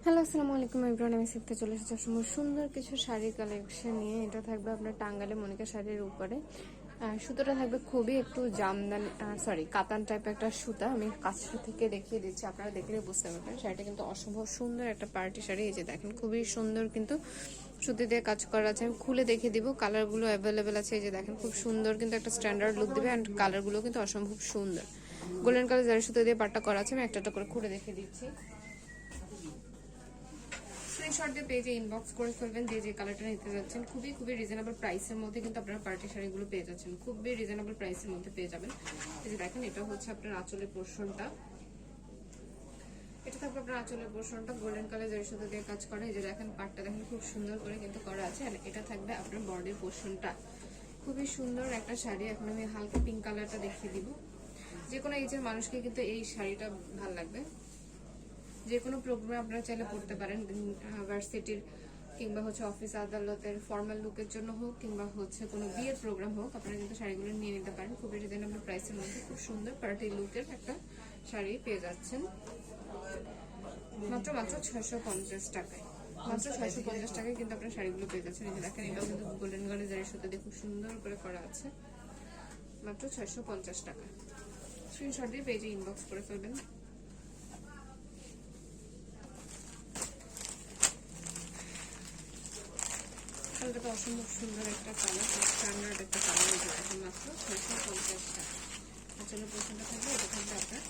Hello, আসসালামু আলাইকুম everyone. আমি শিখতে চলে এসেছি সুন্দর কিছু শাড়ি কালেকশন নিয়ে। এটা থাকবে আপনার টাঙ্গালে মনিকা শাড়ির উপরে। সুতোটা থাকবে খুবই একটু জামদানি কাতান টাইপের একটা সুতা। আমি কাছে থেকে দেখিয়ে দিচ্ছি, আপনারা দেখলে বুঝতে পারবেন। শাড়িটা কিন্তু অসম্ভব সুন্দর একটা পার্টি শাড়ি। এই যে দেখেন, খুবই সুন্দর কিন্তু সুতি দিয়ে কাজ করা আছে। আমি খুলে দেখিয়ে দিব, কালারগুলো অ্যাভেলেবেল আছে। এই যে দেখেন, খুব সুন্দর কিন্তু একটা স্ট্যান্ডার্ড লুক দিবে। অ্যান্ড কালারগুলো কিন্তু অসম্ভব সুন্দর। গোল্ডেন কালার জারি সুতো দিয়ে পাটটা করা আছে। আমি একটা করে খুলে দেখিয়ে দিচ্ছি। স্ক্রিনশট দিয়ে পেজে ইনবক্স করে ফেলবেন, যে কালারটা নিতে যাচ্ছেন। খুবই রিজনেবল প্রাইসের মধ্যে কিন্তু আপনারা পার্টি শাড়িগুলো পেয়ে যাচ্ছেন। খুবই রিজনেবল প্রাইসের মধ্যে পেয়ে যাবেন। এই যে দেখেন, এটা হচ্ছে আপনার আঁচলের পোর্শনটা। এটা থাকবে আপনার আঁচলের পোর্শনটা গোল্ডেন কালার জারি সুতো দিয়ে কাজ করা। এই যে দেখেন, পাটটা দেখেন খুব সুন্দর করে কিন্তু করা আছে। আর এটা থাকবে আপনার বডির পোর্শনটা। খুবই সুন্দর একটা শাড়ি। এখন আমি হালকা পিঙ্ক কালারটা দেখিয়ে দিব। যে কোনো এজের মানুষকে কিন্তু এই শাড়িটা ভালো লাগবে। যে কোনো প্রোগ্রামে আপনারা চাইলে পড়তে পারেন, ভার্সিটির কিংবা হচ্ছে অফিস আদালতের ফর্মাল লুকের জন্য হোক, কিংবা হচ্ছে কোনো বিয়ের প্রোগ্রাম হোক, আপনারা কিন্তু শাড়িগুলো নিয়ে নিতে পারেন। খুবই রিজনেবল প্রাইসের মধ্যে খুব সুন্দর পার্টি লুকের একটা শাড়ি পেয়ে যাচ্ছেন মাত্র 650 টাকায়। মাত্র 650 টাকায় কিন্তু আপনার শাড়িগুলো পেয়ে যাচ্ছেন। এই যে দেখেন, এটাও কিন্তু গোল্ডেন কালার জারির সাথে দিয়ে খুব সুন্দর করে করা আছে। মাত্র 650 টাকা। স্ক্রিনশট দিয়ে পেজে ইনবক্স করে ফেলবেন। কালারটা তো অসম্ভব সুন্দর একটা কালার, স্ট্যান্ডার্ড একটা কালার। এই যে এখন মাত্র 650 টাকা। আসলে পছন্দ থাকবে, এটা থাকবে আপনার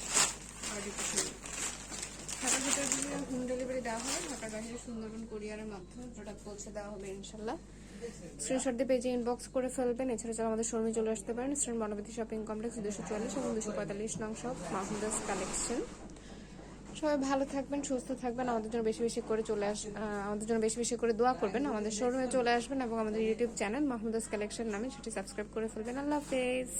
অর্ডার পছন্দ। ঢাকার ভিতরে যদি হোম ডেলিভারি দেওয়া হবে, ঢাকার বাইরে সুন্দরবন কুরিয়ারের মাধ্যমে প্রোডাক্ট পৌঁছে দেওয়া হবে ইনশাল্লাহ। স্ক্রিনশট দিয়ে পেজে ইনবক্স করে ফেলবেন। এছাড়া আমাদের শোরুমে চলে আসতে পারেন। ইস্টার্ন বনবতী শপিং কমপ্লেক্স 244 এবং 245 নং শপ, মাহমুদাস কালেকশন। সবাই ভালো থাকবেন, সুস্থ থাকবেন। আমাদের জন্য বেশি বেশি করে দোয়া করবেন। আমাদের শোরুমে চলে আসবেন এবং আমাদের ইউটিউব চ্যানেল মাহমুদাস কালেকশন নামে সেটি সাবস্ক্রাইব করে ফেলবেন। আল্লাহ হাফেজ।